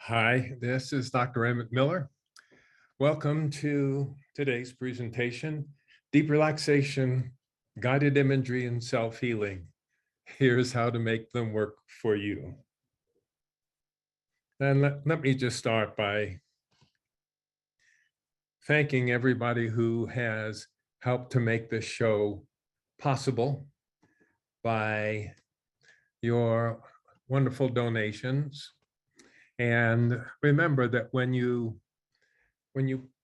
Hi, this is Dr. Emmett Miller. Welcome to today's presentation, Deep Relaxation, Guided Imagery, and Self-Healing. Here's how to make them work for you. And let me just start by thanking everybody who has helped to make this show possible by your wonderful donations. And remember that when you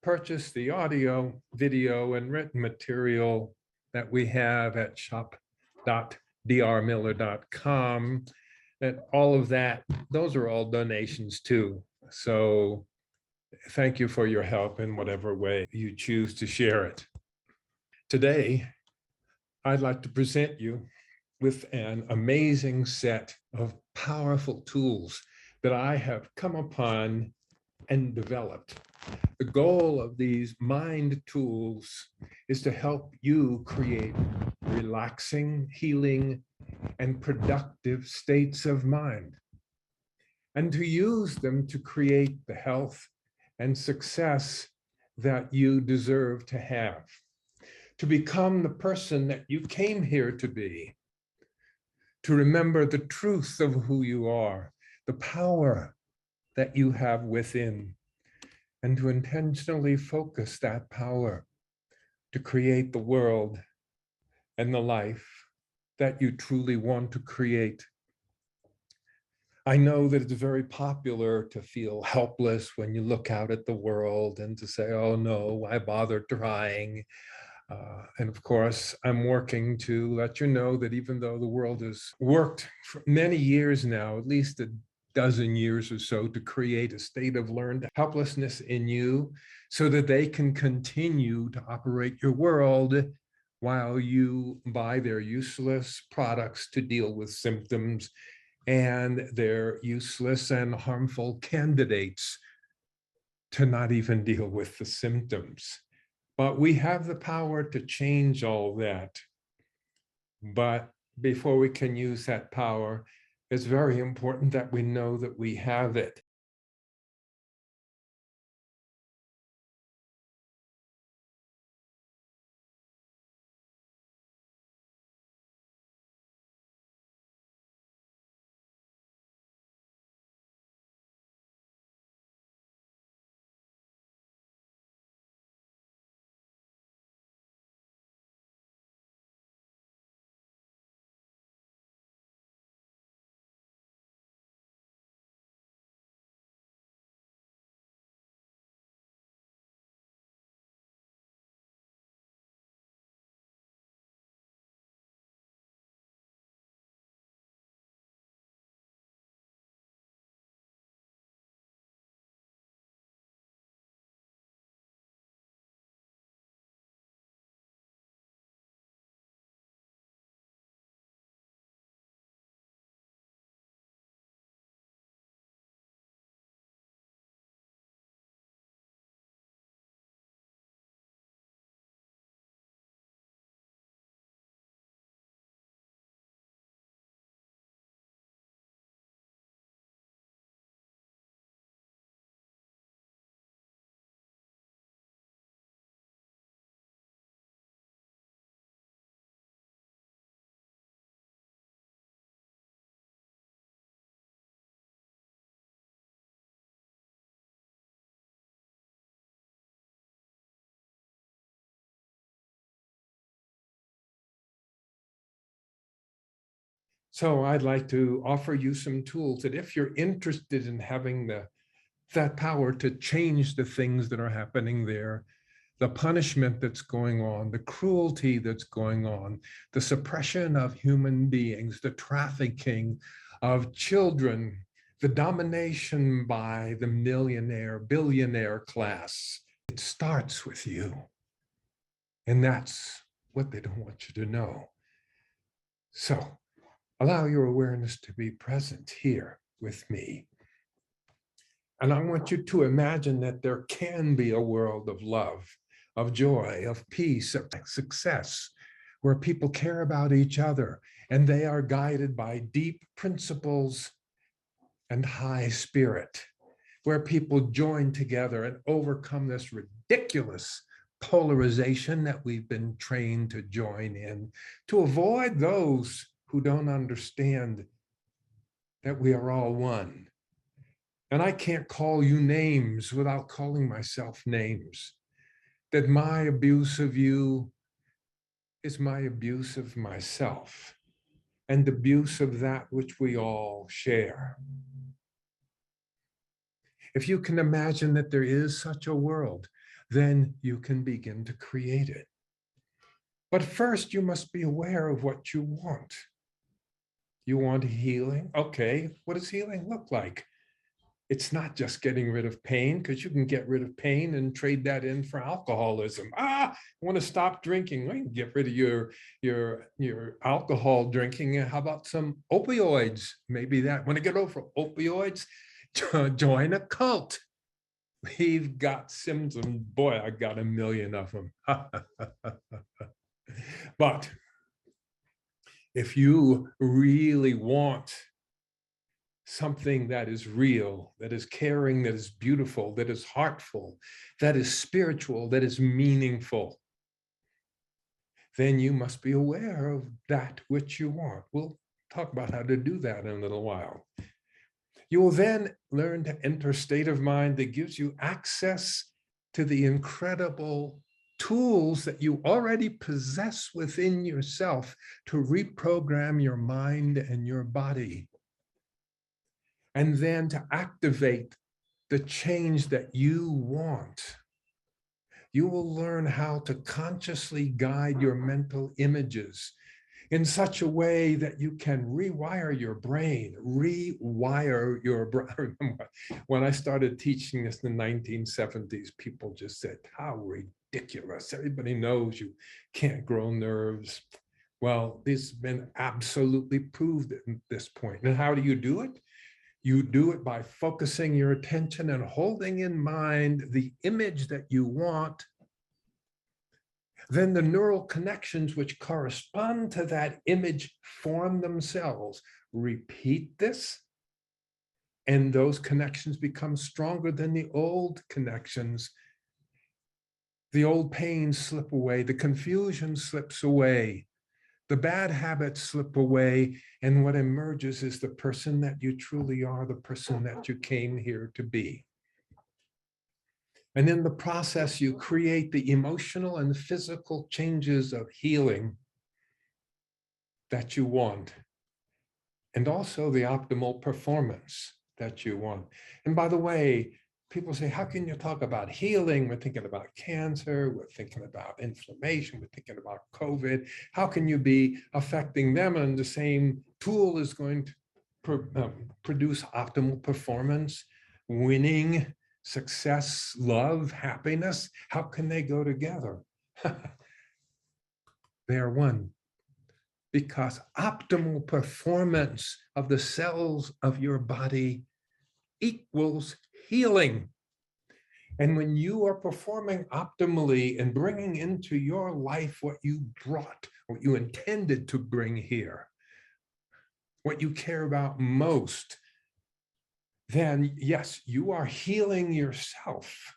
purchase the audio, video, and written material that we have at shop.drmiller.com, and all of that, those are all donations too. So thank you for your help in whatever way you choose to share it. Today, I'd like to present you with an amazing set of powerful tools that I have come upon and developed. The goal of these mind tools is to help you create relaxing, healing, and productive states of mind, and to use them to create the health and success that you deserve to have, to become the person that you came here to be, to remember the truth of who you are, the power that you have within, and to intentionally focus that power to create the world and the life that you truly want to create. I know that it's very popular to feel helpless when you look out at the world and to say, oh no, why bother trying? And of course, I'm working to let you know that even though the world has worked for many years now, at least a dozen years or so, to create a state of learned helplessness in you so that they can continue to operate your world while you buy their useless products to deal with symptoms and their useless and harmful candidates to not even deal with the symptoms. But we have the power to change all that. But before we can use that power, it's very important that we know that we have it. So I'd like to offer you some tools that if you're interested in having that power to change the things that are happening there, the punishment that's going on, the cruelty that's going on, the suppression of human beings, the trafficking of children, the domination by the millionaire, billionaire class. It starts with you. And that's what they don't want you to know. So allow your awareness to be present here with me. And I want you to imagine that there can be a world of love, of joy, of peace, of success, where people care about each other and they are guided by deep principles and high spirit. where people join together and overcome this ridiculous polarization that we've been trained to join in, to avoid those who don't understand that we are all one. And I can't call you names without calling myself names. That my abuse of you is my abuse of myself and abuse of that which we all share. If you can imagine that there is such a world, then you can begin to create it. But first, you must be aware of what you want. You want healing? Okay, what does healing look like? It's not just getting rid of pain, because you can get rid of pain and trade that in for alcoholism. I want to stop drinking. Well, you can get rid of your alcohol drinking. How about some opioids? Maybe that. Want to get over opioids? Join a cult. We've got symptoms. Boy, I got a million of them. But if you really want something that is real, that is caring, that is beautiful, that is heartful, that is spiritual, that is meaningful, then you must be aware of that which you want. We'll talk about how to do that in a little while. You will then learn to enter a state of mind that gives you access to the incredible tools that you already possess within yourself to reprogram your mind and your body, and then to activate the change that you want. You will learn how to consciously guide your mental images in such a way that you can rewire your brain, Remember, when I started teaching this in the 1970s, people just said, how ridiculous. Everybody knows you can't grow nerves. Well, this has been absolutely proved at this point. And how do you do it? You do it by focusing your attention and holding in mind the image that you want. Then the neural connections which correspond to that image form themselves. Repeat this, and those connections become stronger than the old connections. The old pains slip away, the confusion slips away, the bad habits slip away, and what emerges is the person that you truly are, the person that you came here to be. And in the process, you create the emotional and physical changes of healing that you want, and also the optimal performance that you want. And by the way, people say, how can you talk about healing? We're thinking about cancer, we're thinking about inflammation, we're thinking about COVID. How can you be affecting them? And the same tool is going to produce optimal performance, winning, success, love, happiness. How can they go together? They are one, because optimal performance of the cells of your body equals healing. And when you are performing optimally and bringing into your life what you brought, what you intended to bring here, what you care about most, then yes, you are healing yourself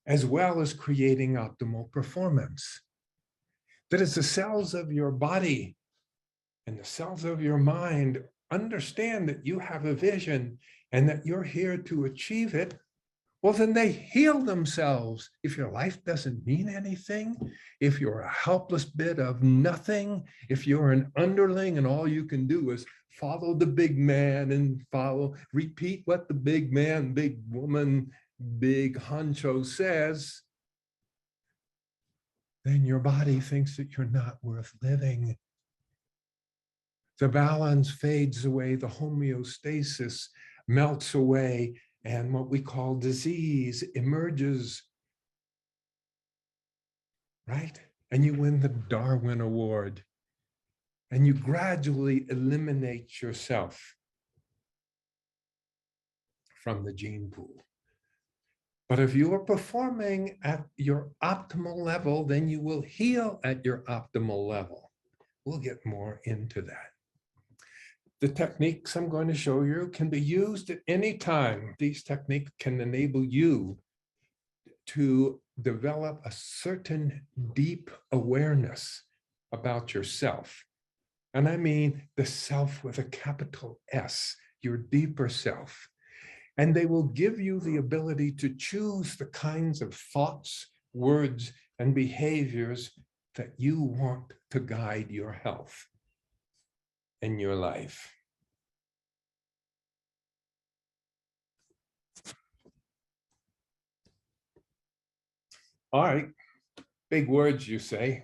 as well as creating optimal performance. That is, the cells of your body and the cells of your mind understand that you have a vision and that you're here to achieve it. Well, then they heal themselves. If your life doesn't mean anything, if you're a helpless bit of nothing, if you're an underling and all you can do is follow the big man and repeat what the big man, big woman, big honcho says, then your body thinks that you're not worth living. The balance fades away, the homeostasis melts away, and what we call disease emerges, right? And you win the Darwin Award, and you gradually eliminate yourself from the gene pool. But if you are performing at your optimal level, then you will heal at your optimal level. We'll get more into that. The techniques I'm going to show you can be used at any time. These techniques can enable you to develop a certain deep awareness about yourself. And I mean the self with a capital S, your deeper self. And they will give you the ability to choose the kinds of thoughts, words, and behaviors that you want to guide your health in your life. All right, big words, you say.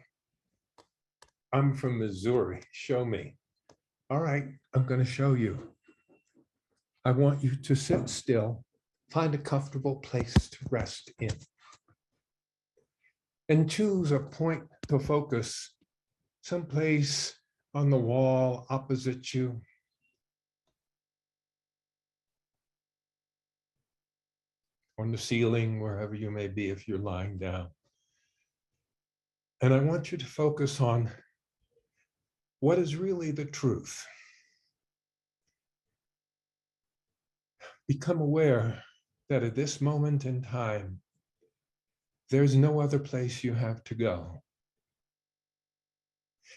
I'm from Missouri. Show me. All right, I'm going to show you. I want you to sit still, find a comfortable place to rest in, and choose a point to focus, someplace on the wall opposite you, on the ceiling, wherever you may be if you're lying down. And I want you to focus on what is really the truth. Become aware that at this moment in time, there's no other place you have to go.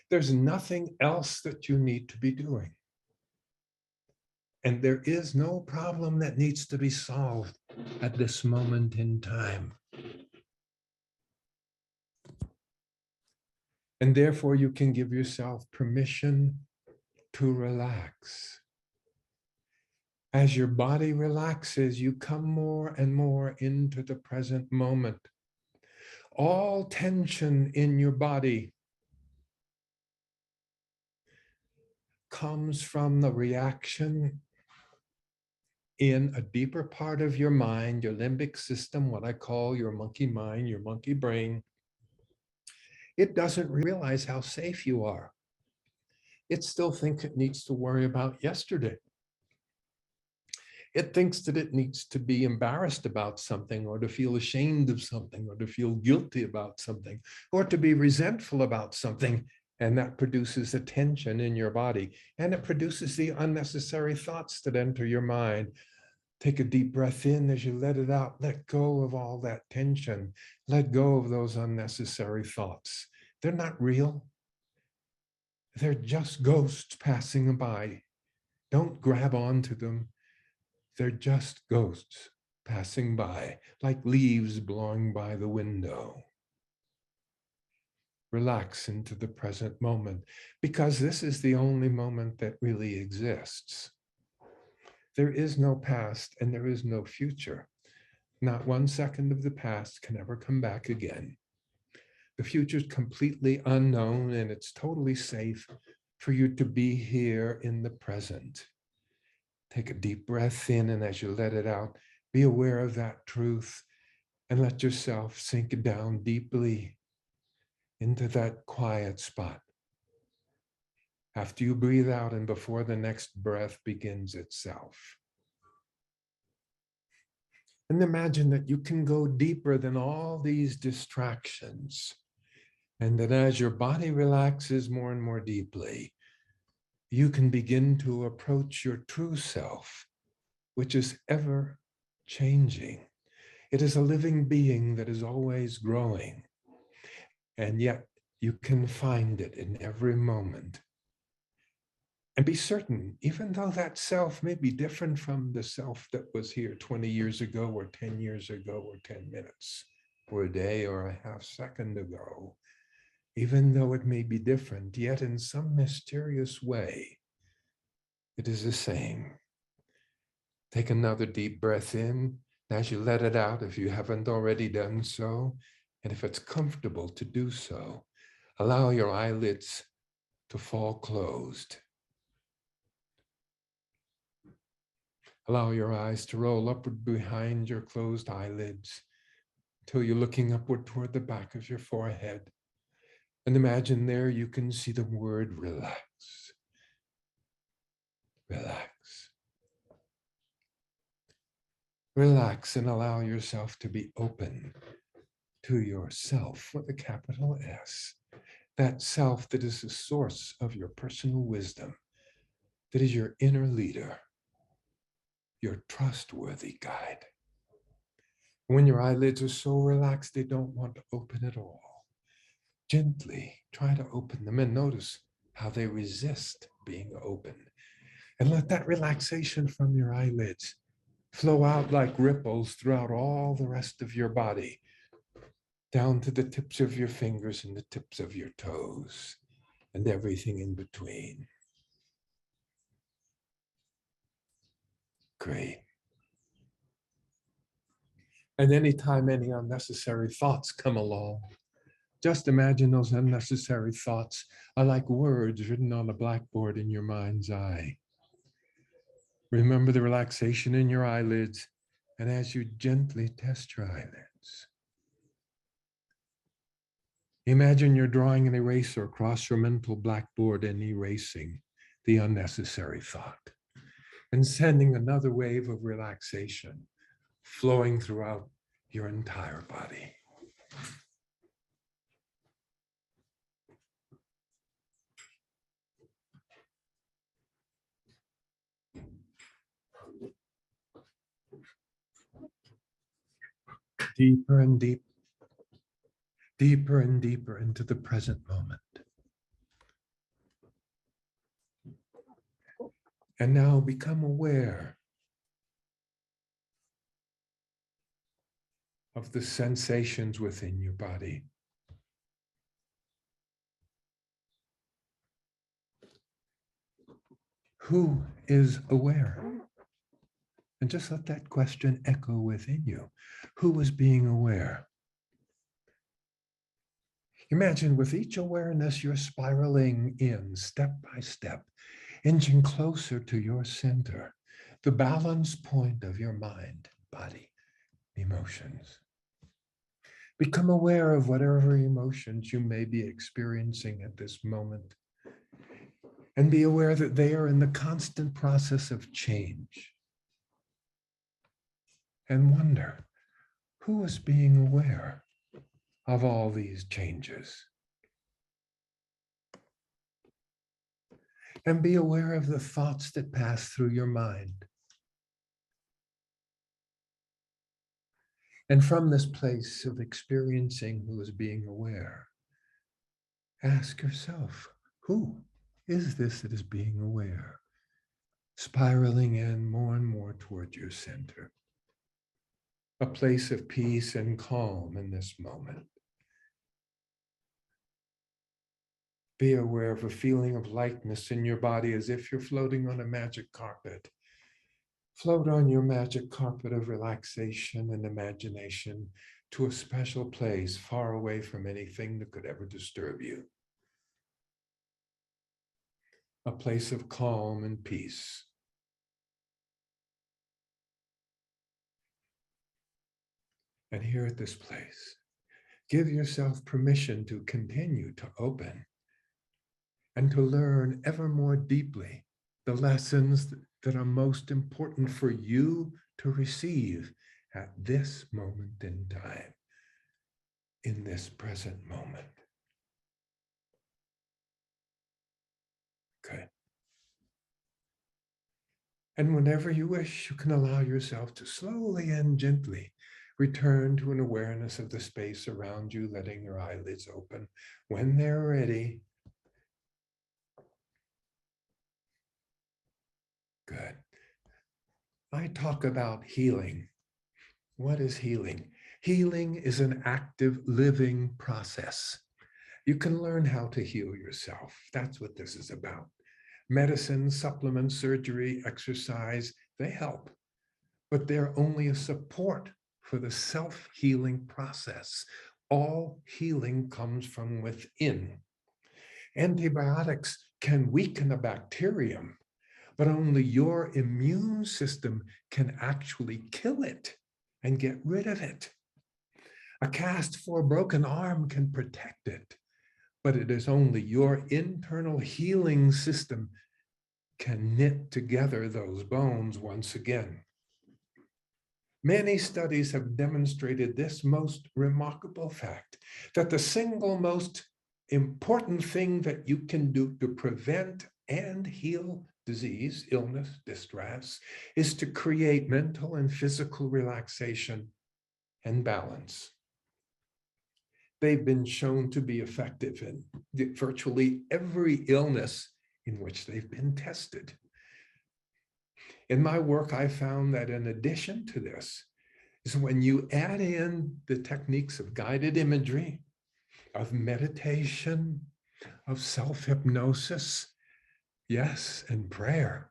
There's nothing else that you need to be doing. And there is no problem that needs to be solved at this moment in time. And therefore, you can give yourself permission to relax. As your body relaxes, you come more and more into the present moment. All tension in your body comes from the reaction in a deeper part of your mind, your limbic system, what I call your monkey mind, your monkey brain. It doesn't realize how safe you are. It still thinks it needs to worry about yesterday. It thinks that it needs to be embarrassed about something, or to feel ashamed of something, or to feel guilty about something, or to be resentful about something. And that produces a tension in your body. And it produces the unnecessary thoughts that enter your mind. Take a deep breath in as you let it out. Let go of all that tension. Let go of those unnecessary thoughts. They're not real. They're just ghosts passing by. Don't grab onto them. They're just ghosts passing by, like leaves blowing by the window. Relax into the present moment, because this is the only moment that really exists. There is no past and there is no future. Not 1 second of the past can ever come back again. The future is completely unknown, and it's totally safe for you to be here in the present. Take a deep breath in, and as you let it out, be aware of that truth and let yourself sink down deeply into that quiet spot. After you breathe out and before the next breath begins itself. And imagine that you can go deeper than all these distractions. And that as your body relaxes more and more deeply, you can begin to approach your true self, which is ever changing. It is a living being that is always growing. And yet you can find it in every moment. And be certain, even though that self may be different from the self that was here 20 years ago, or 10 years ago, or 10 minutes, or a day, or a half second ago, even though it may be different, yet in some mysterious way, it is the same. Take another deep breath in. As you let it out, if you haven't already done so, and if it's comfortable to do so, allow your eyelids to fall closed. Allow your eyes to roll upward behind your closed eyelids until you're looking upward toward the back of your forehead. And imagine there you can see the word relax. Relax. Relax and allow yourself to be open to yourself with a capital S. That self that is the source of your personal wisdom, that is your inner leader, your trustworthy guide. When your eyelids are so relaxed they don't want to open at all, gently try to open them and notice how they resist being opened. And let that relaxation from your eyelids flow out like ripples throughout all the rest of your body, down to the tips of your fingers and the tips of your toes and everything in between. Great. And anytime any unnecessary thoughts come along, just imagine those unnecessary thoughts are like words written on a blackboard in your mind's eye. Remember the relaxation in your eyelids, and as you gently test your eyelids, imagine you're drawing an eraser across your mental blackboard and erasing the unnecessary thought and sending another wave of relaxation flowing throughout your entire body. Deeper and deeper, deeper and deeper into the present moment. And now become aware of the sensations within your body. Who is aware? And just let that question echo within you. Who is being aware? Imagine with each awareness, you're spiraling in step by step, inching closer to your center, the balance point of your mind, body, emotions. Become aware of whatever emotions you may be experiencing at this moment, and be aware that they are in the constant process of change. And wonder, who is being aware of all these changes? And be aware of the thoughts that pass through your mind. And from this place of experiencing who is being aware, ask yourself, who is this that is being aware? Spiraling in more and more toward your center. A place of peace and calm in this moment. Be aware of a feeling of lightness in your body as if you're floating on a magic carpet. Float on your magic carpet of relaxation and imagination to a special place far away from anything that could ever disturb you. A place of calm and peace. And here at this place, give yourself permission to continue to open and to learn ever more deeply the lessons that are most important for you to receive at this moment in time, in this present moment. Good. And whenever you wish, you can allow yourself to slowly and gently return to an awareness of the space around you, letting your eyelids open when they're ready. Good. I talk about healing. What is healing? Healing is an active living process. You can learn how to heal yourself. That's what this is about. Medicine, supplements, surgery, exercise, they help, but they're only a support for the self-healing process. All healing comes from within. Antibiotics can weaken a bacterium, but only your immune system can actually kill it and get rid of it. A cast for a broken arm can protect it, but it is only your internal healing system can knit together those bones once again. Many studies have demonstrated this most remarkable fact, that the single most important thing that you can do to prevent and heal disease, illness, distress, is to create mental and physical relaxation and balance. They've been shown to be effective in virtually every illness in which they've been tested. In my work, I found that in addition to this, is when you add in the techniques of guided imagery, of meditation, of self-hypnosis, yes, and prayer,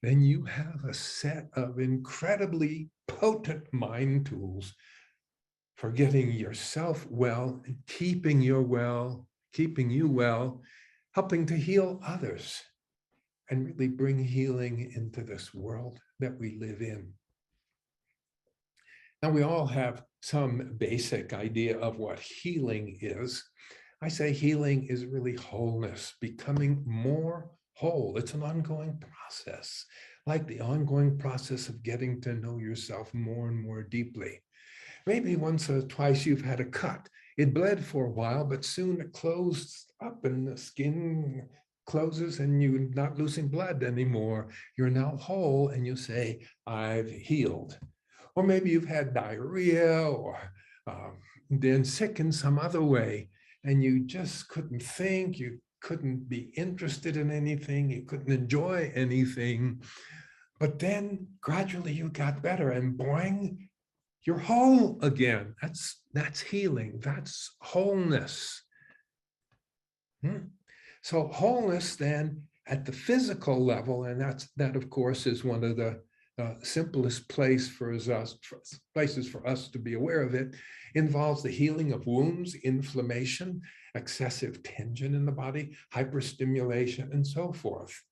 then you have a set of incredibly potent mind tools for getting yourself well and keeping you well, helping to heal others and really bring healing into this world that we live in. Now, we all have some basic idea of what healing is. I say healing is really wholeness, becoming more whole. It's an ongoing process, like the ongoing process of getting to know yourself more and more deeply. Maybe once or twice you've had a cut. It bled for a while, but soon it closed up and the skin closes and you're not losing blood anymore. You're now whole and you say, I've healed. Or maybe you've had diarrhea or been sick in some other way and you just couldn't think, you couldn't be interested in anything, you couldn't enjoy anything. But then gradually you got better and boing, you're whole again. That's healing. That's wholeness. So wholeness then at the physical level, and that of course is one of the simplest places for us to be aware of it, involves the healing of wounds, inflammation, excessive tension in the body, hyperstimulation, and so forth.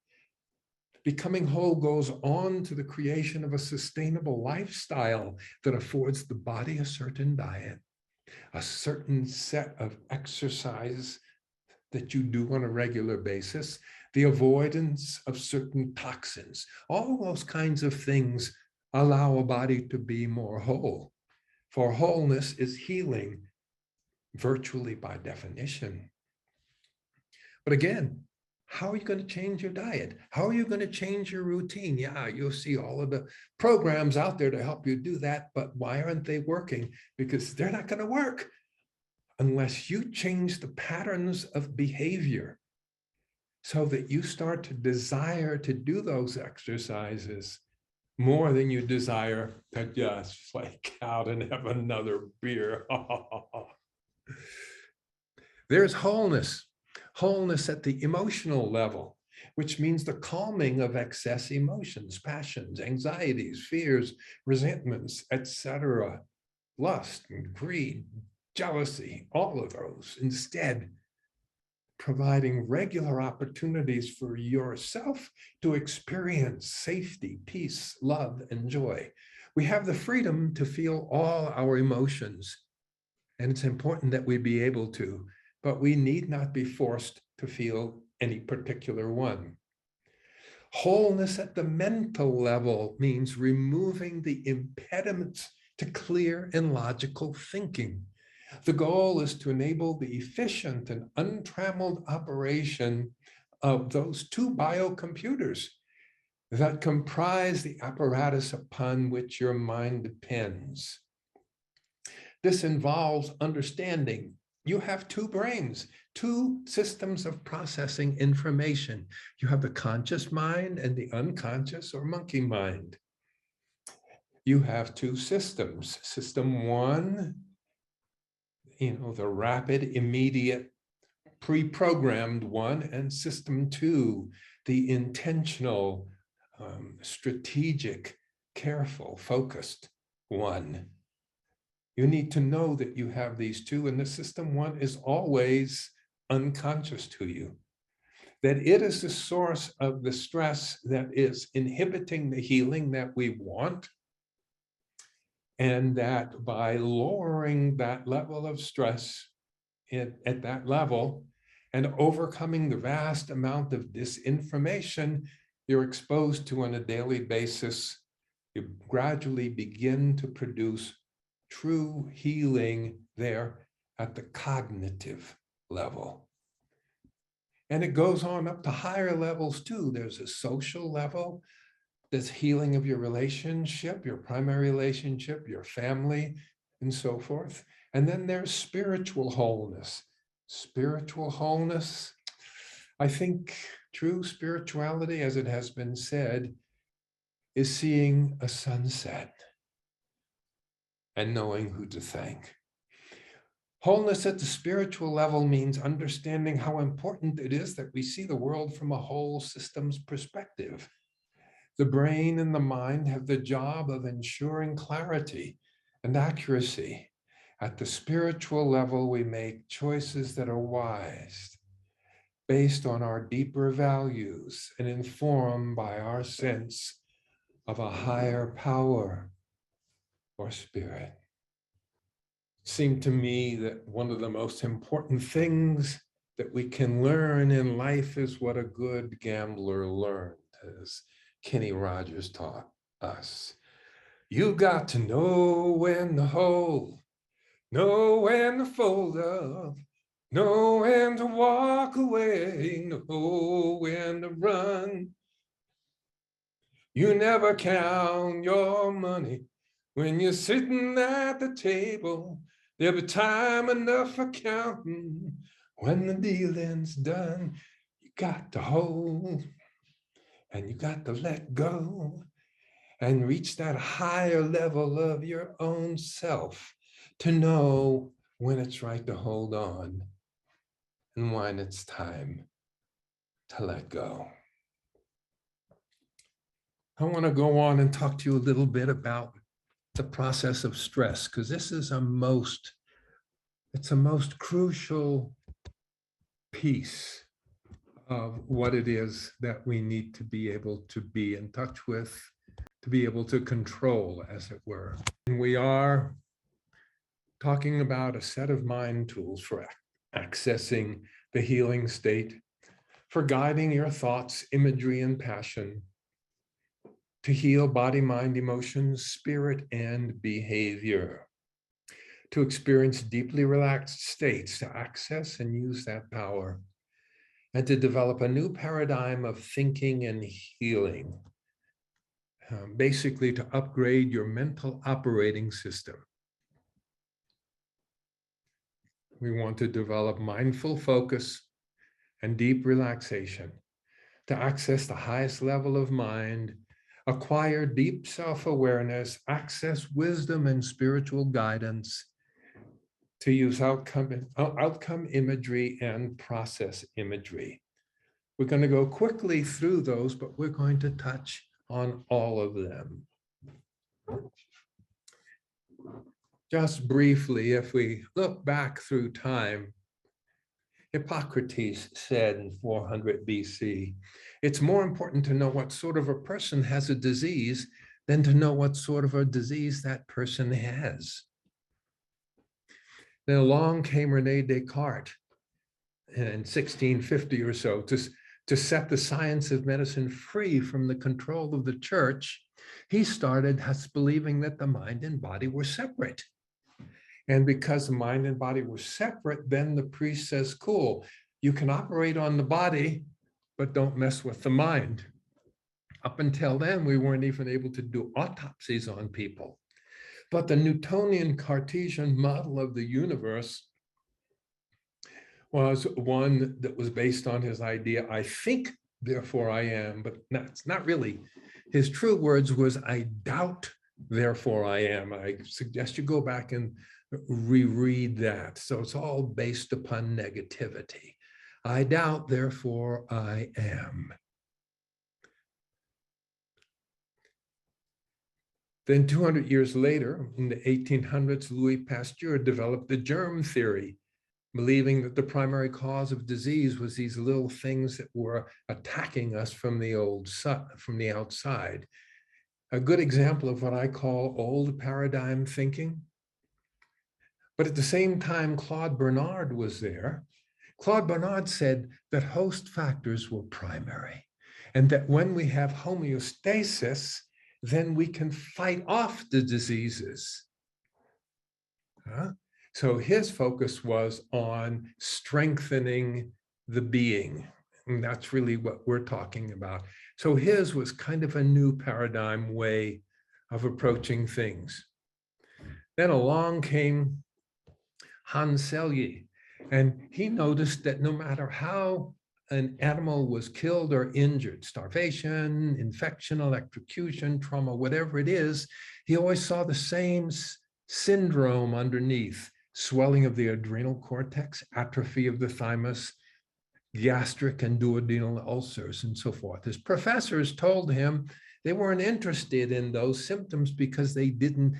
Becoming whole goes on to the creation of a sustainable lifestyle that affords the body a certain diet, a certain set of exercise that you do on a regular basis, the avoidance of certain toxins. All those kinds of things allow a body to be more whole. For wholeness is healing virtually by definition. But again, how are you going to change your diet? How are you going to change your routine? Yeah, you'll see all of the programs out there to help you do that, but why aren't they working? Because they're not going to work unless you change the patterns of behavior so that you start to desire to do those exercises more than you desire to just flake out and have another beer. There's wholeness at the emotional level, which means the calming of excess emotions, passions, anxieties, fears, resentments, etc., lust and greed, jealousy, all of those. Instead, providing regular opportunities for yourself to experience safety, peace, love, and joy. We have the freedom to feel all our emotions, and it's important that we be able to, but we need not be forced to feel any particular one. Wholeness at the mental level means removing the impediments to clear and logical thinking. The goal is to enable the efficient and untrammeled operation of those two biocomputers that comprise the apparatus upon which your mind depends. This involves understanding you have two brains, two systems of processing information. You have the conscious mind and the unconscious or monkey mind. You have two systems. System one, the rapid, immediate, pre-programmed one, and system two, the intentional, strategic, careful, focused one. You need to know that you have these two, and the system one is always unconscious to you, that it is the source of the stress that is inhibiting the healing that we want, and that by lowering that level of stress at that level and overcoming the vast amount of disinformation you're exposed to on a daily basis, you gradually begin to produce true healing there at the cognitive level. And it goes on up to higher levels too. There's a social level, there's healing of your relationship, your primary relationship, your family, and so forth. And then there's spiritual wholeness. Spiritual wholeness, I think true spirituality, as it has been said, is seeing a sunset and knowing who to thank. Wholeness at the spiritual level means understanding how important it is that we see the world from a whole system's perspective. The brain and the mind have the job of ensuring clarity and accuracy. At the spiritual level, we make choices that are wise, based on our deeper values and informed by our sense of a higher power or spirit. It seemed to me that one of the most important things that we can learn in life is what a good gambler learned, as Kenny Rogers taught us. You got to know when to hold, know when to fold up, know when to walk away, know when to run. You never count your money when you're sitting at the table. There'll be time enough for counting when the dealing's done. You got to hold and you got to let go and reach that higher level of your own self to know when it's right to hold on and when it's time to let go. I want to go on and talk to you a little bit about the process of stress, because this is it's a most crucial piece of what it is that we need to be able to be in touch with, to be able to control, as it were. And we are talking about a set of mind tools for accessing the healing state, for guiding your thoughts, imagery, and passion, to heal body, mind, emotions, spirit, and behavior, to experience deeply relaxed states, to access and use that power, and to develop a new paradigm of thinking and healing, basically to upgrade your mental operating system. We want to develop mindful focus and deep relaxation, to access the highest level of mind, acquire deep self-awareness, access wisdom and spiritual guidance, to use outcome imagery and process imagery. We're going to go quickly through those, but we're going to touch on all of them. Just briefly, if we look back through time, Hippocrates said in 400 BC, it's more important to know what sort of a person has a disease than to know what sort of a disease that person has. Then along came Rene Descartes in 1650 or so to set the science of medicine free from the control of the church. He started believing that the mind and body were separate. And because the mind and body were separate, then the priest says, cool, you can operate on the body, but don't mess with the mind. Up until then, we weren't even able to do autopsies on people. But the Newtonian Cartesian model of the universe was one that was based on his idea, I think, therefore I am, but it's not really. His true words was, I doubt, therefore I am. I suggest you go back and reread that. So it's all based upon negativity. I doubt, therefore I am. Then 200 years later, in the 1800s, Louis Pasteur developed the germ theory, believing that the primary cause of disease was these little things that were attacking us from the outside. A good example of what I call old paradigm thinking. But at the same time, Claude Bernard was there. Claude Bernard said that host factors were primary, and that when we have homeostasis, then we can fight off the diseases. So his focus was on strengthening the being, And that's really what we're talking about. So his was kind of a new paradigm way of approaching things. Then along came Hans Selye, and he noticed that no matter how an animal was killed or injured, starvation, infection, electrocution, trauma, whatever it is, he always saw the same syndrome underneath: swelling of the adrenal cortex, atrophy of the thymus, gastric and duodenal ulcers, and so forth. His professors told him they weren't interested in those symptoms because they didn't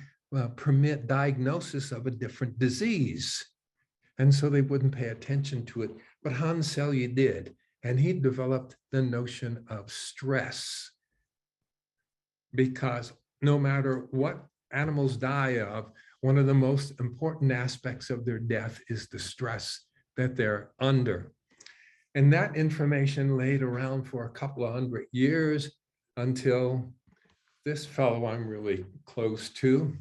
permit diagnosis of a different disease. And so they wouldn't pay attention to it. But Hans Selye did, and he developed the notion of stress. Because no matter what animals die of, one of the most important aspects of their death is the stress that they're under. And that information laid around for a couple of 100 years until this fellow I'm really close to.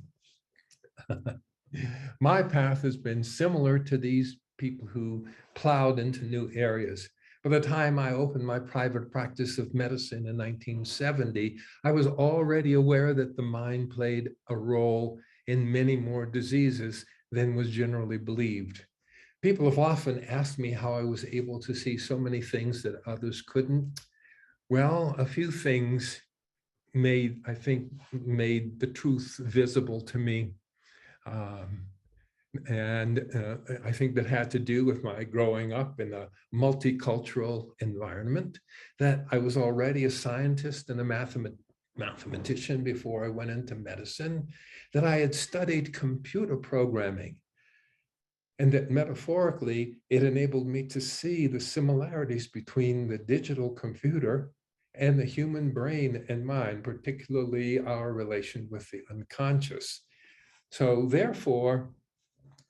My path has been similar to these people who plowed into new areas. By the time I opened my private practice of medicine in 1970, I was already aware that the mind played a role in many more diseases than was generally believed. People have often asked me how I was able to see so many things that others couldn't. Well, a few things made the truth visible to me. I think that had to do with my growing up in a multicultural environment, that I was already a scientist and a mathematician before I went into medicine, that I had studied computer programming, and that metaphorically, it enabled me to see the similarities between the digital computer and the human brain and mind, particularly our relation with the unconscious. So therefore,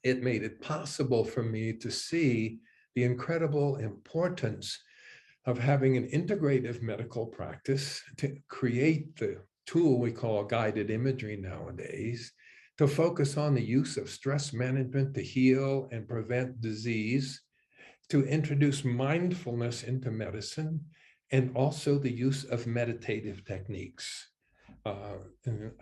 it made it possible for me to see the incredible importance of having an integrative medical practice, to create the tool we call guided imagery nowadays, to focus on the use of stress management to heal and prevent disease, to introduce mindfulness into medicine, and also the use of meditative techniques.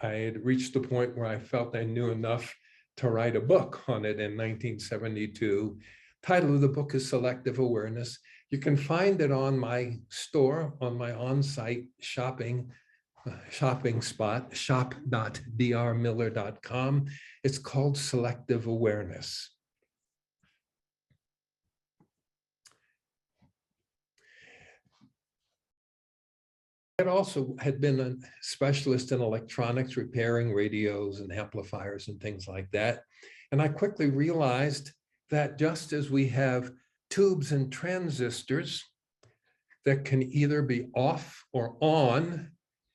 I had reached the point where I felt I knew enough to write a book on it in 1972. Title of the book is Selective Awareness. You can find it on my store, on my on-site shopping spot, shop.drmiller.com. It's called Selective Awareness. I also had been a specialist in electronics, repairing radios and amplifiers and things like that. And I quickly realized that just as we have tubes and transistors that can either be off or on,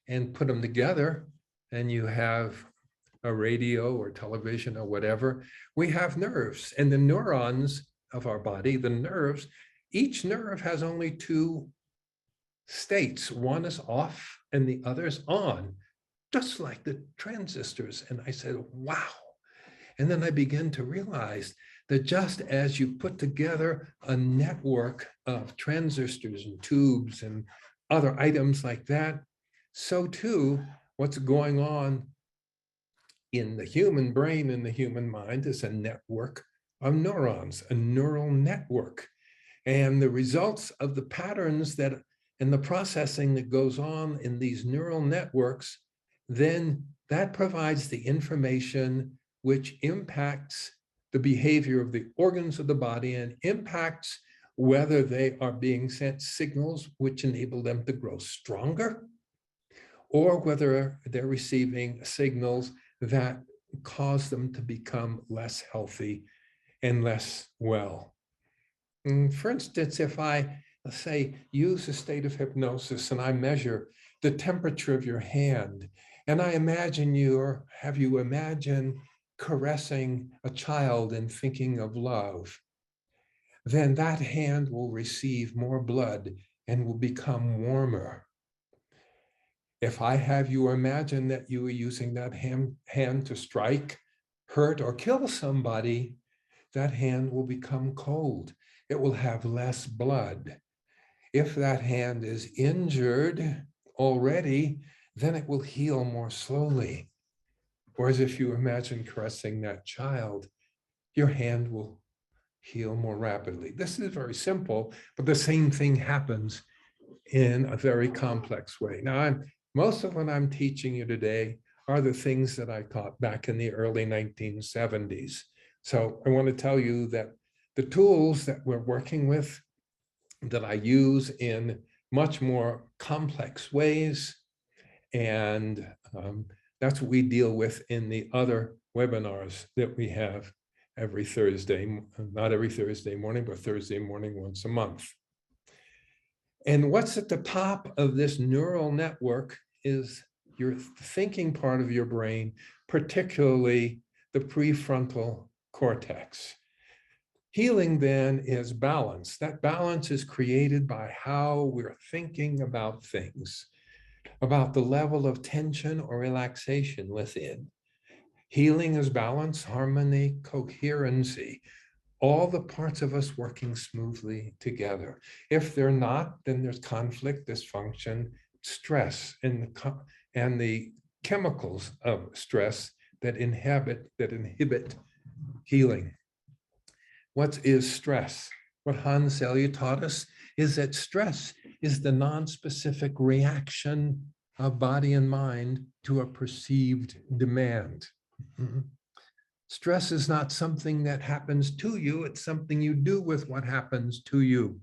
and put them together, and you have a radio or television or whatever, we have nerves. And the neurons of our body, the nerves, each nerve has only two states. One is off and the other is on, just like the transistors. And I said, wow. And then I began to realize that just as you put together a network of transistors and tubes and other items like that, so too, what's going on in the human brain and the human mind is a network of neurons, a neural network. And the results of the patterns that and the processing that goes on in these neural networks, then that provides the information which impacts the behavior of the organs of the body and impacts whether they are being sent signals which enable them to grow stronger, or whether they're receiving signals that cause them to become less healthy and less well. And for instance, if I, let's say, use a state of hypnosis and I measure the temperature of your hand, and I imagine you, or have you imagine caressing a child and thinking of love, then that hand will receive more blood and will become warmer. If I have you imagine that you are using that hand to strike, hurt, or kill somebody, that hand will become cold. It will have less blood. If that hand is injured already, then it will heal more slowly. Whereas if you imagine caressing that child, your hand will heal more rapidly. This is very simple, but the same thing happens in a very complex way. Now, most of what I'm teaching you today are the things that I taught back in the early 1970s. So I want to tell you that the tools that we're working with, that I use in much more complex ways, and that's what we deal with in the other webinars that we have every Thursday, not every Thursday morning, but Thursday morning once a month. And what's at the top of this neural network is your thinking part of your brain, particularly the prefrontal cortex. Healing then is balance. That balance is created by how we're thinking about things, about the level of tension or relaxation within. Healing is balance, harmony, coherency, all the parts of us working smoothly together. If they're not, then there's conflict, dysfunction, stress, and the chemicals of stress that inhibit healing. What is stress? What Hans Selye taught us is that stress is the non-specific reaction of body and mind to a perceived demand. Stress is not something that happens to you, it's something you do with what happens to you.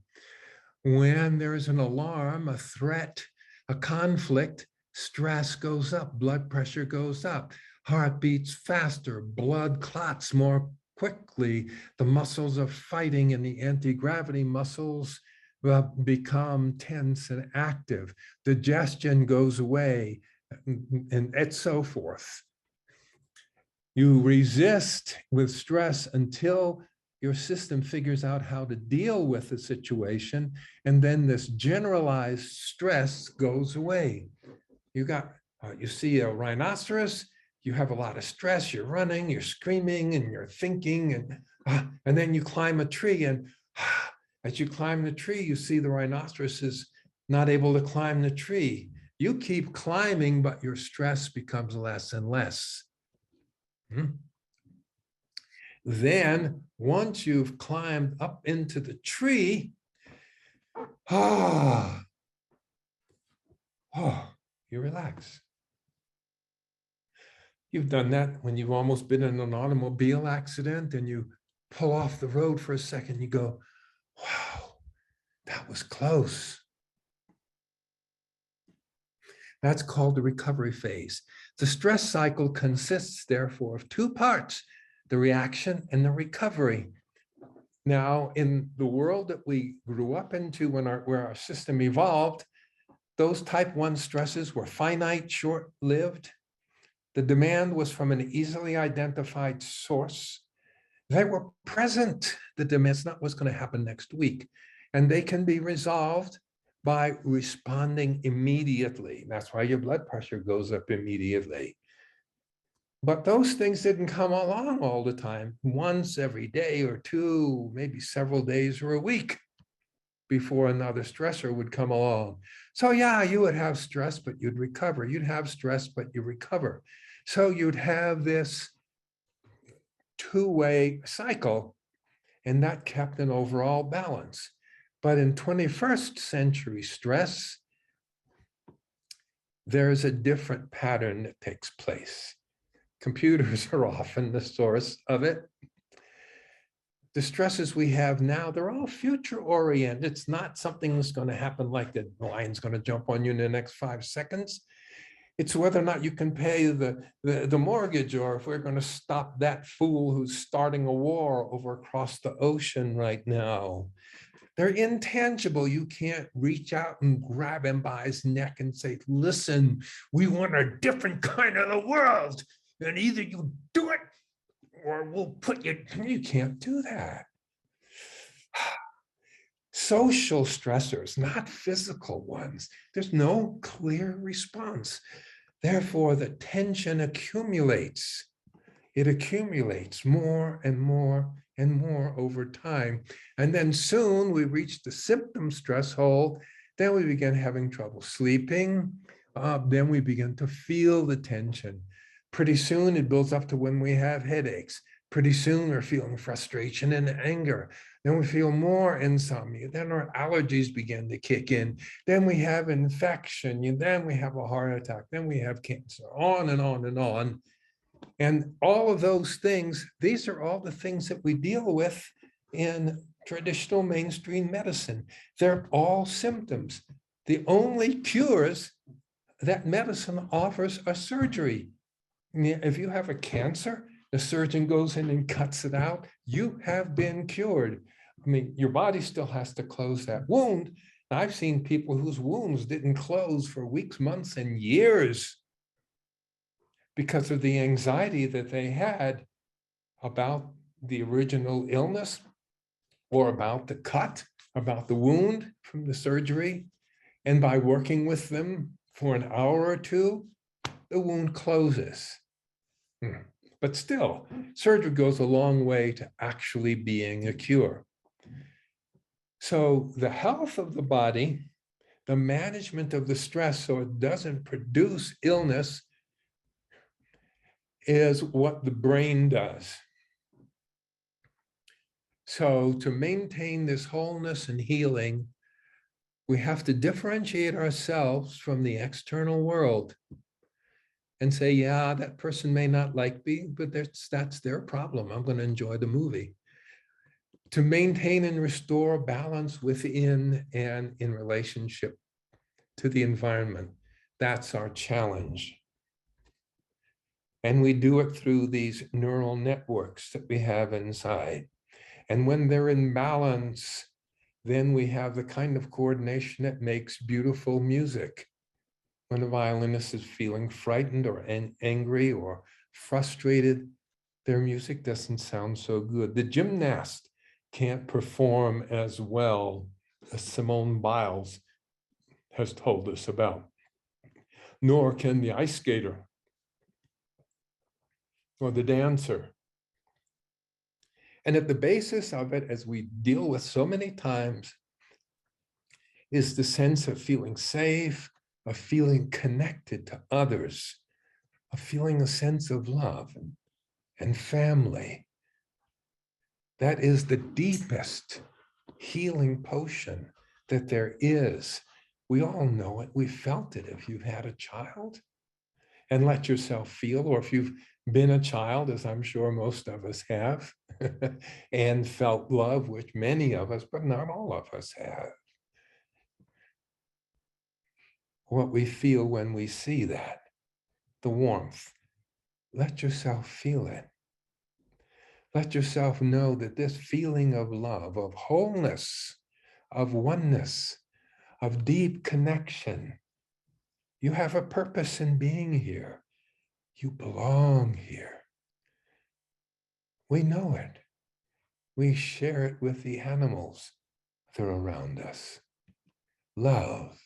When there is an alarm, a threat, a conflict, stress goes up, blood pressure goes up, heart beats faster, blood clots more quickly, the muscles of fighting and the anti-gravity muscles become tense and active, digestion goes away, and so forth. You resist with stress until your system figures out how to deal with the situation, and then this generalized stress goes away. You see a rhinoceros, you have a lot of stress, you're running, you're screaming, and you're thinking, and then you climb a tree, and as you climb the tree, you see the rhinoceros is not able to climb the tree. You keep climbing, but your stress becomes less and less. Then, once you've climbed up into the tree, you relax. You've done that when you've almost been in an automobile accident and you pull off the road for a second, you go, wow, that was close. That's called the recovery phase. The stress cycle consists, therefore, of two parts, the reaction and the recovery. Now, in the world that we grew up into where our system evolved, those type 1 stresses were finite, short-lived. The demand was from an easily identified source. They were present. The demand's not what's going to happen next week. And they can be resolved by responding immediately. That's why your blood pressure goes up immediately. But those things didn't come along all the time, once every day or two, maybe several days or a week before another stressor would come along. So yeah, you would have stress, but you'd recover. You'd have stress, but you recover. So you'd have this two-way cycle, and that kept an overall balance. But in 21st century stress, there's a different pattern that takes place. Computers are often the source of it. The stresses we have now, they're all future oriented. It's not something that's going to happen like the lion's going to jump on you in the next 5 seconds. It's whether or not you can pay the mortgage, or if we're going to stop that fool who's starting a war over across the ocean right now. They're intangible. You can't reach out and grab him by his neck and say, listen, we want a different kind of the world. And either you do it or we'll put you, you can't do that. Social stressors, not physical ones. There's no clear response. Therefore, the tension accumulates. It accumulates more and more and more over time. And then soon we reach the symptom threshold. Then we begin having trouble sleeping. Then we begin to feel the tension. Pretty soon it builds up to when we have headaches. Pretty soon we're feeling frustration and anger. Then we feel more insomnia. Then our allergies begin to kick in. Then we have infection. And then we have a heart attack. Then we have cancer, on and on and on. And all of those things, these are all the things that we deal with in traditional mainstream medicine. They're all symptoms. The only cures that medicine offers are surgery. If you have a cancer, the surgeon goes in and cuts it out, you have been cured. I mean, your body still has to close that wound. I've seen people whose wounds didn't close for weeks, months, and years because of the anxiety that they had about the original illness or about the cut, about the wound from the surgery. And by working with them for an hour or two, the wound closes. But still, surgery goes a long way to actually being a cure. So the health of the body, the management of the stress so it doesn't produce illness, is what the brain does. So to maintain this wholeness and healing, we have to differentiate ourselves from the external world and say, yeah, that person may not like me, but that's their problem. I'm going to enjoy the movie. To maintain and restore balance within and in relationship to the environment, that's our challenge. And we do it through these neural networks that we have inside. And when they're in balance, then we have the kind of coordination that makes beautiful music. When the violinist is feeling frightened or angry or frustrated, their music doesn't sound so good. The gymnast can't perform as well as Simone Biles has told us about, nor can the ice skater or the dancer. And at the basis of it, as we deal with so many times, is the sense of feeling safe, of feeling connected to others, of feeling a sense of love and family. That is the deepest healing potion that there is. We all know it. We felt it if you've had a child and let yourself feel, or if you've been a child, as I'm sure most of us have, and felt love, which many of us, but not all of us have. What we feel when we see that, the warmth, let yourself feel it. Let yourself know that this feeling of love, of wholeness, of oneness, of deep connection, you have a purpose in being here. You belong here. We know it. We share it with the animals that are around us. Love,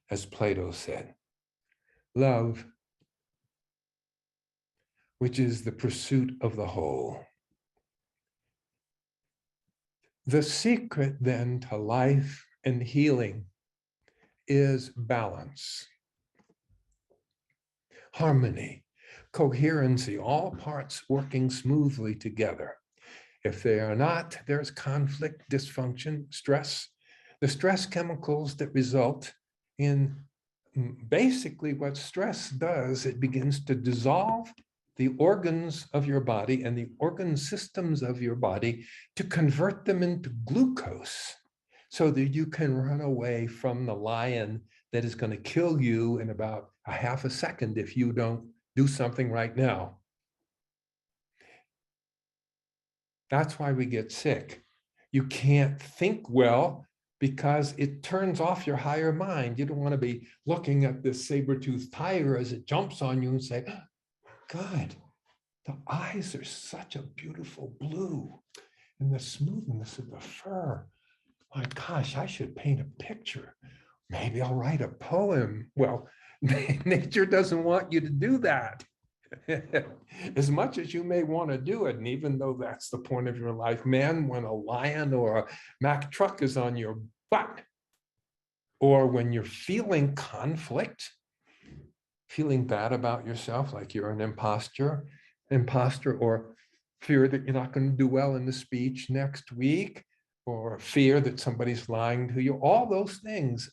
as Plato said, love, which is the pursuit of the whole. The secret then to life and healing is balance, harmony, coherency, all parts working smoothly together. If they are not, there's conflict, dysfunction, stress. The stress chemicals that result in basically what stress does, it begins to dissolve the organs of your body and the organ systems of your body to convert them into glucose so that you can run away from the lion that is going to kill you in about a half a second if you don't do something right now. That's why we get sick. You can't think well because it turns off your higher mind. You don't want to be looking at this saber-toothed tiger as it jumps on you and say, oh, God, the eyes are such a beautiful blue and the smoothness of the fur. My gosh, I should paint a picture. Maybe I'll write a poem. Well, nature doesn't want you to do that. As much as you may want to do it, and even though that's the point of your life, man, when a lion or a Mack truck is on your butt, or when you're feeling conflict, feeling bad about yourself, like you're an imposter, or fear that you're not going to do well in the speech next week, or fear that somebody's lying to you, all those things.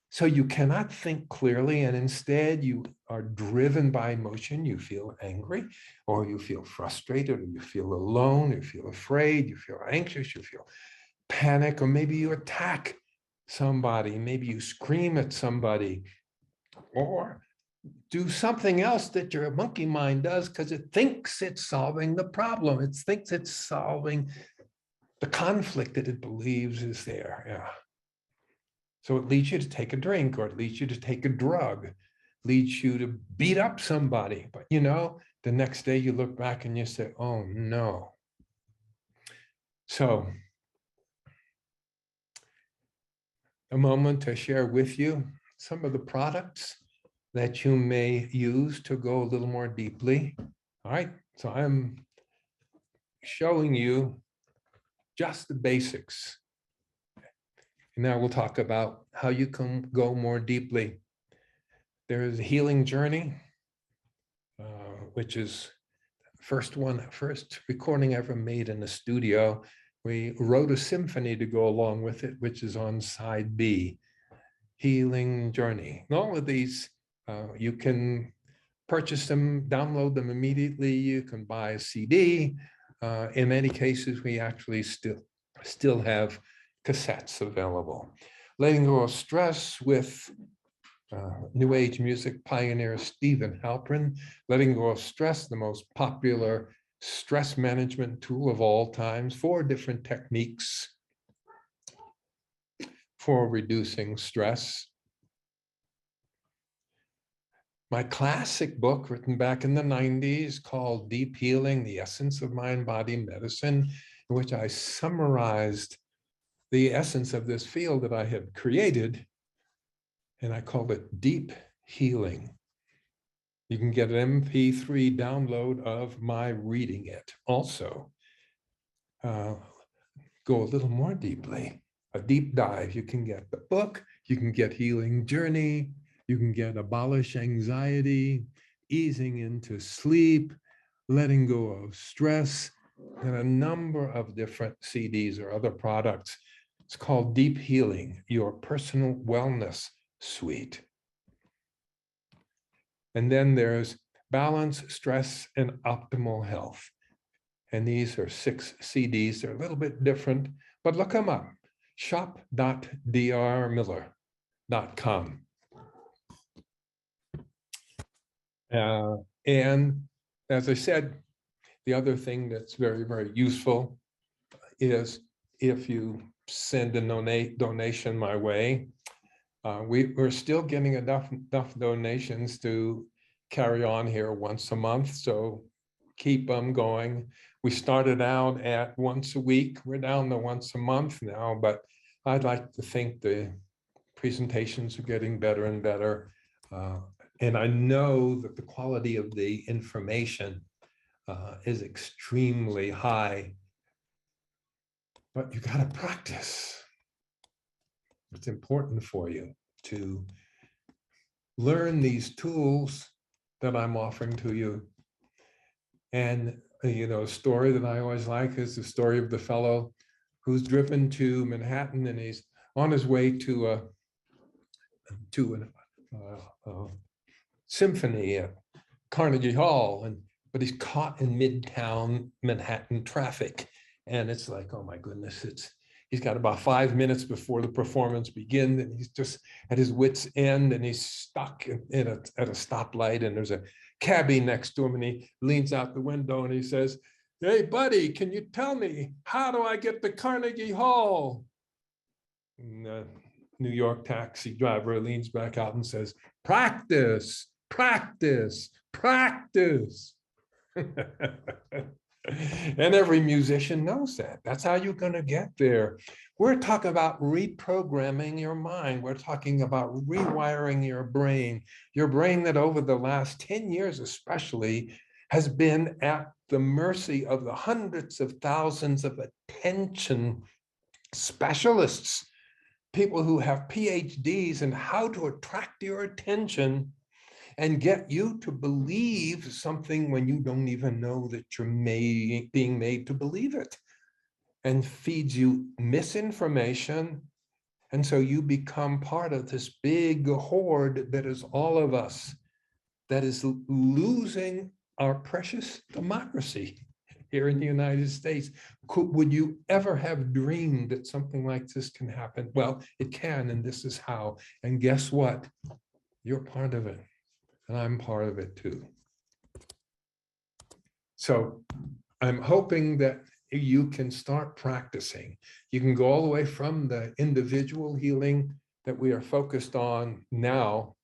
So you cannot think clearly, and instead you are driven by emotion. You feel angry, or you feel frustrated, or you feel alone, you feel afraid, you feel anxious, you feel panic, or maybe you attack somebody, maybe you scream at somebody, or do something else that your monkey mind does because it thinks it's solving the problem. It thinks it's solving the conflict that it believes is there. Yeah. So it leads you to take a drink, or it leads you to take a drug, leads you to beat up somebody. But the next day you look back and you say, oh no. So a moment to share with you some of the products that you may use to go a little more deeply. All right, so I'm showing you just the basics. And now we'll talk about how you can go more deeply. There is a healing journey, which is first recording ever made in the studio. We wrote a symphony to go along with it, which is on side B, Healing Journey. And all of these, you can purchase them, download them immediately. You can buy a CD. In many cases, we actually still have cassettes available. Letting Go of Stress with New Age music pioneer Stephen Halpern. Letting Go of Stress, the most popular stress management tool of all times, 4 different techniques for reducing stress. My classic book written back in the 90s called Deep Healing, The Essence of Mind, Body, Medicine, in which I summarized the essence of this field that I had created, and I called it Deep Healing. You can get an MP3 download of my reading it. Also, go a little more deeply, a deep dive. You can get the book, you can get Healing Journey, you can get Abolish Anxiety, Easing into Sleep, Letting Go of Stress, and a number of different CDs or other products. It's called Deep Healing, Your Personal Wellness Suite. And then there's Balance, Stress, and Optimal Health. And these are 6 CDs. They're a little bit different, but look them up. shop.drmiller.com. And as I said, the other thing that's very, very useful is if you send a donation my way, we're still getting enough donations to carry on here once a month, so keep them going. We started out at once a week. We're down to once a month now, but I'd like to think the presentations are getting better and better. And I know that the quality of the information is extremely high, but you got to practice. It's important for you to learn these tools that I'm offering to you. And, a story that I always like is the story of the fellow who's driven to Manhattan, and he's on his way to a symphony at Carnegie Hall, but he's caught in Midtown Manhattan traffic. And it's like, oh my goodness, he's got about 5 minutes before the performance begins, and he's just at his wit's end, and he's stuck at a stoplight, and there's a cabbie next to him, and he leans out the window and he says, "Hey buddy, can you tell me, how do I get to Carnegie Hall?" And the New York taxi driver leans back out and says, "Practice, practice, practice." And every musician knows that. That's how you're going to get there. We're talking about reprogramming your mind. We're talking about rewiring your brain that over the last 10 years especially has been at the mercy of the hundreds of thousands of attention specialists, people who have PhDs in how to attract your attention and get you to believe something when you don't even know that you're being made to believe it, and feeds you misinformation. And so you become part of this big horde that is all of us, that is losing our precious democracy here in the United States. Would you ever have dreamed that something like this can happen? Well, it can, and this is how. And guess what? You're part of it, and I'm part of it too. So I'm hoping that you can start practicing. You can go all the way from the individual healing that we are focused on now,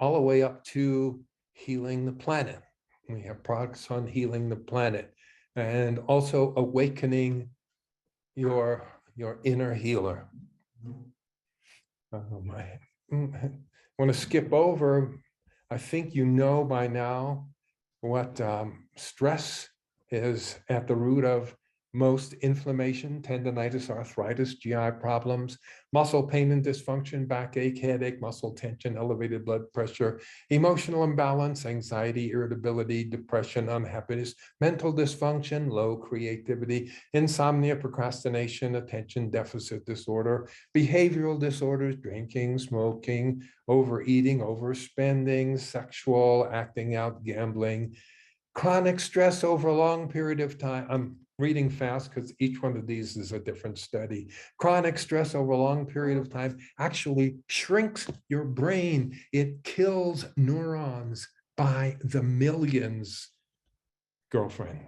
all the way up to healing the planet. We have products on healing the planet, and also awakening your inner healer. I want to skip over. I think you know by now what stress is at the root of most inflammation, tendonitis, arthritis, GI problems, muscle pain and dysfunction, backache, headache, muscle tension, elevated blood pressure, emotional imbalance, anxiety, irritability, depression, unhappiness, mental dysfunction, low creativity, insomnia, procrastination, attention deficit disorder, behavioral disorders, drinking, smoking, overeating, overspending, sexual, acting out, gambling, chronic stress over a long period of time. I'm reading fast because each one of these is a different study. Chronic stress over a long period of time actually shrinks your brain. It kills neurons by the millions, girlfriend.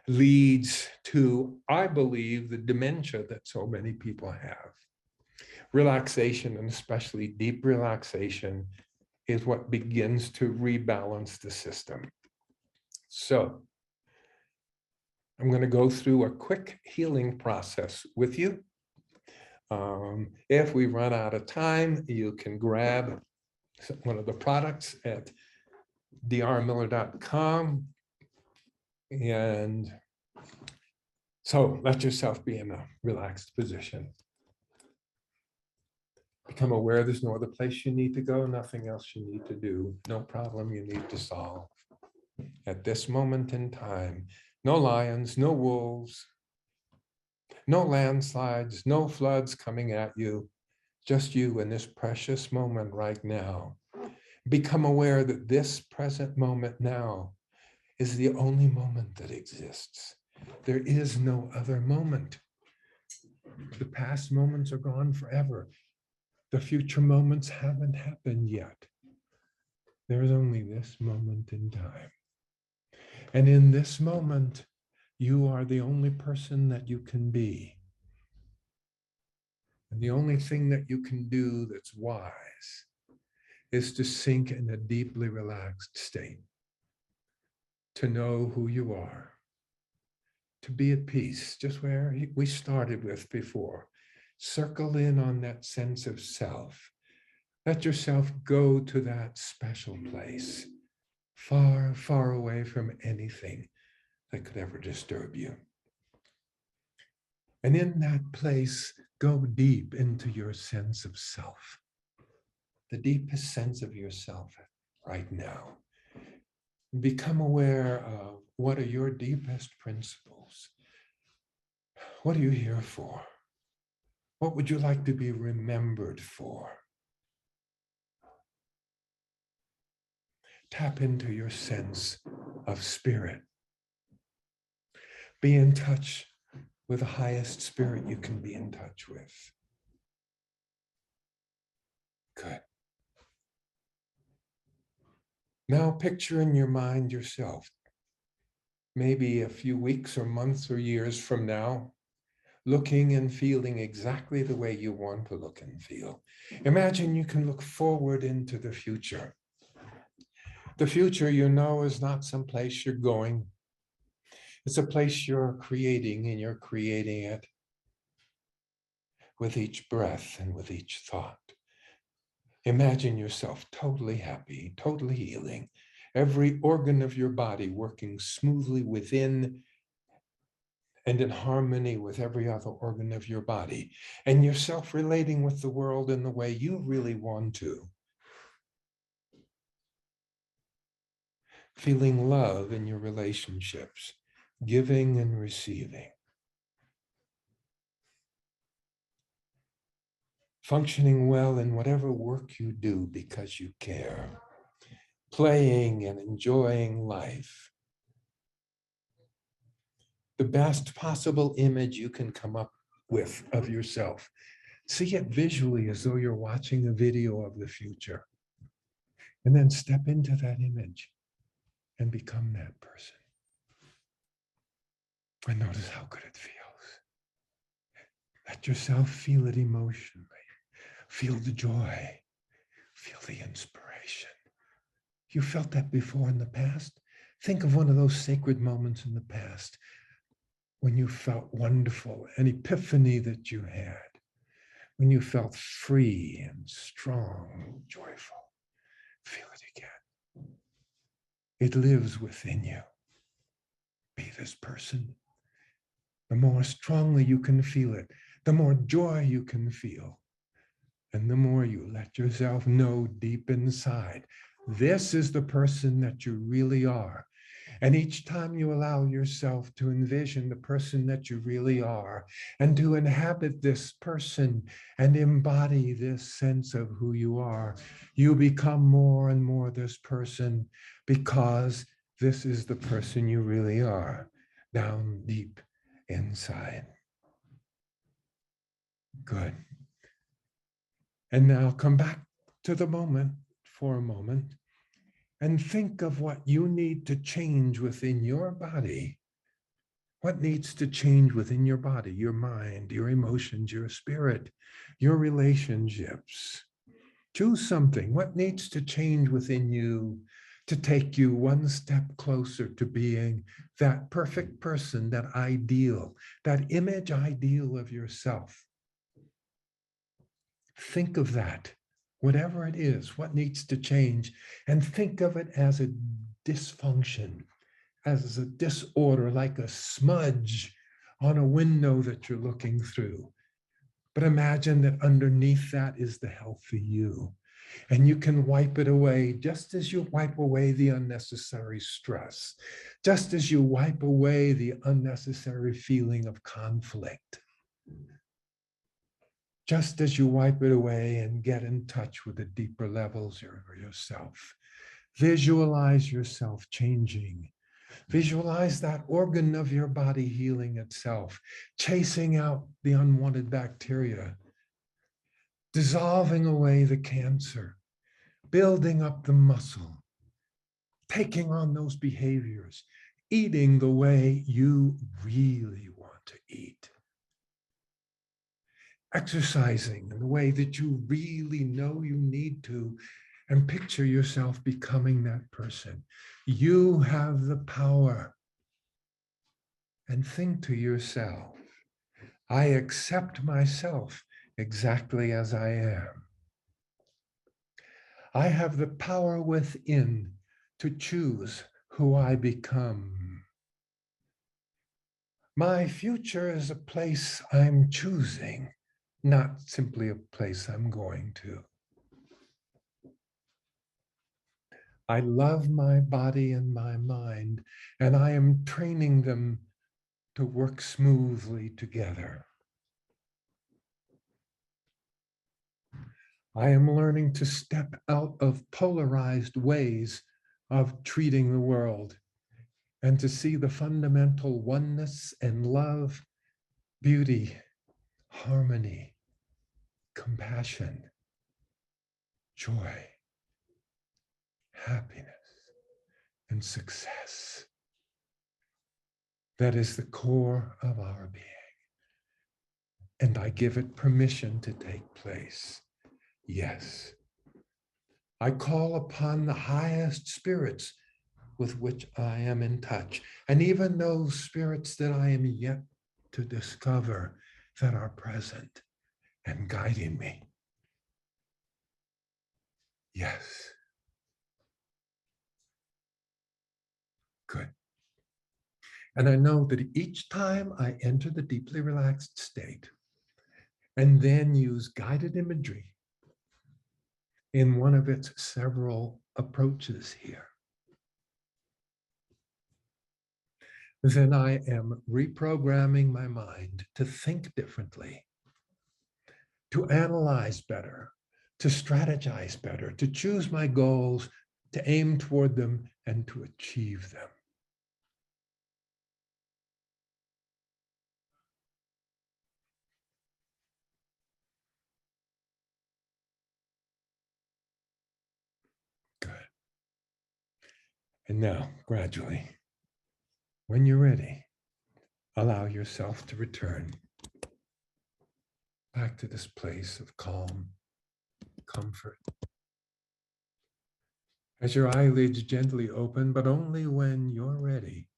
Leads to, I believe, the dementia that so many people have. Relaxation, and especially deep relaxation, is what begins to rebalance the system. So I'm going to go through a quick healing process with you. If we run out of time, you can grab one of the products at drmiller.com. And so let yourself be in a relaxed position. Become aware there's no other place you need to go, nothing else you need to do, no problem you need to solve. At this moment in time, no lions, no wolves, no landslides, no floods coming at you, just you in this precious moment right now. Become aware that this present moment now is the only moment that exists. There is no other moment. The past moments are gone forever. The future moments haven't happened yet. There is only this moment in time. And in this moment, you are the only person that you can be. And the only thing that you can do that's wise is to sink in a deeply relaxed state, to know who you are, to be at peace, just where we started with before. Circle in on that sense of self. Let yourself go to that special place, far, far away from anything that could ever disturb you. And in that place, go deep into your sense of self, the deepest sense of yourself right now. Become aware of what are your deepest principles. What are you here for? What would you like to be remembered for? Tap into your sense of spirit. Be in touch with the highest spirit you can be in touch with. Good. Now picture in your mind yourself, maybe a few weeks or months or years from now, looking and feeling exactly the way you want to look and feel. Imagine you can look forward into the future. The future, you know, is not someplace you're going. It's a place you're creating, and you're creating it with each breath and with each thought. Imagine yourself totally happy, totally healing, every organ of your body working smoothly within and in harmony with every other organ of your body, and yourself relating with the world in the way you really want to. Feeling love in your relationships, giving and receiving. Functioning well in whatever work you do because you care. Playing and enjoying life. The best possible image you can come up with of yourself. See it visually as though you're watching a video of the future. And then step into that image and become that person. And notice how good it feels. Let yourself feel it emotionally. Feel the joy. Feel the inspiration. You felt that before in the past? Think of one of those sacred moments in the past when you felt wonderful, an epiphany that you had, when you felt free and strong and joyful. Feel it again. It lives within you. Be this person. The more strongly you can feel it, the more joy you can feel, and the more you let yourself know deep inside, this is the person that you really are. And each time you allow yourself to envision the person that you really are and to inhabit this person and embody this sense of who you are, you become more and more this person because this is the person you really are down deep inside. Good. And now come back to the moment for a moment and think of what you need to change within your body. What needs to change within your body, your mind, your emotions, your spirit, your relationships? Choose something. What needs to change within you to take you one step closer to being that perfect person, that ideal, that image ideal of yourself? Think of that, whatever it is, what needs to change, and think of it as a dysfunction, as a disorder, like a smudge on a window that you're looking through. But imagine that underneath that is the healthy you. And you can wipe it away just as you wipe away the unnecessary stress, just as you wipe away the unnecessary feeling of conflict. Just as you wipe it away and get in touch with the deeper levels of yourself. Visualize yourself changing. Visualize that organ of your body healing itself, chasing out the unwanted bacteria, dissolving away the cancer, building up the muscle, taking on those behaviors, eating the way you really want to eat. Exercising in the way that you really know you need to, and picture yourself becoming that person. You have the power. And think to yourself, I accept myself exactly as I am. I have the power within to choose who I become. My future is a place I'm choosing, not simply a place I'm going to. I love my body and my mind, and I am training them to work smoothly together. I am learning to step out of polarized ways of treating the world and to see the fundamental oneness and love, beauty, harmony, compassion, joy, happiness, and success. That is the core of our being. And I give it permission to take place. Yes, I call upon the highest spirits with which I am in touch, and even those spirits that I am yet to discover that are present and guiding me. Yes. Good. And I know that each time I enter the deeply relaxed state and then use guided imagery in one of its several approaches here, then I am reprogramming my mind to think differently, to analyze better, to strategize better, to choose my goals, to aim toward them, and to achieve them. Good. And now, gradually, when you're ready, allow yourself to return back to this place of calm, comfort. As your eyelids gently open, but only when you're ready,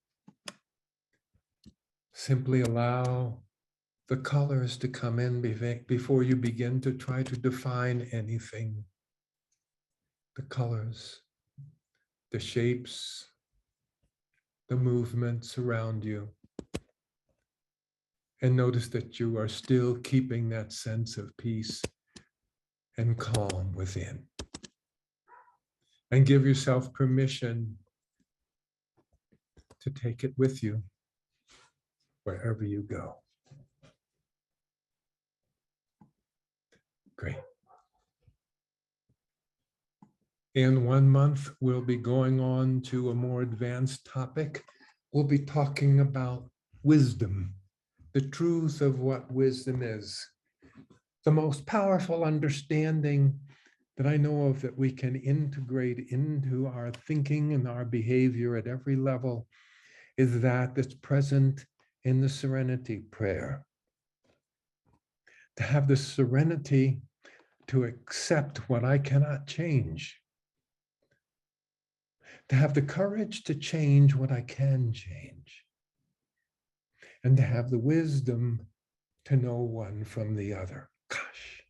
simply allow the colors to come in before you begin to try to define anything. The colors, the shapes, the movements around you. And notice that you are still keeping that sense of peace and calm within. And give yourself permission to take it with you wherever you go. Great. In 1 month, we'll be going on to a more advanced topic. We'll be talking about wisdom, the truth of what wisdom is. The most powerful understanding that I know of that we can integrate into our thinking and our behavior at every level is that that's present in the serenity prayer. To have the serenity to accept what I cannot change. To have the courage to change what I can change. And to have the wisdom to know one from the other. Gosh,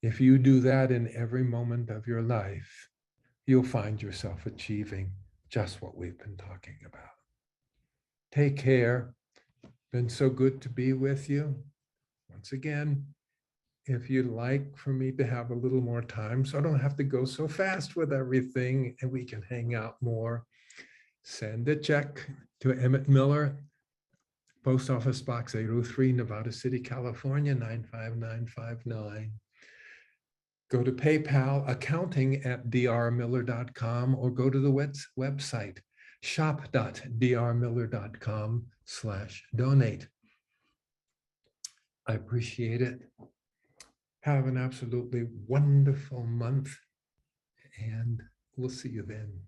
if you do that in every moment of your life, you'll find yourself achieving just what we've been talking about. Take care. Been so good to be with you. Once again, if you'd like for me to have a little more time, so I don't have to go so fast with everything and we can hang out more, send a check to Emmett Miller, Post Office Box 803, Nevada City, California, 95959. Go to PayPal, accounting@drmiller.com, or go to the website, shop.drmiller.com/donate. I appreciate it. Have an absolutely wonderful month, and we'll see you then.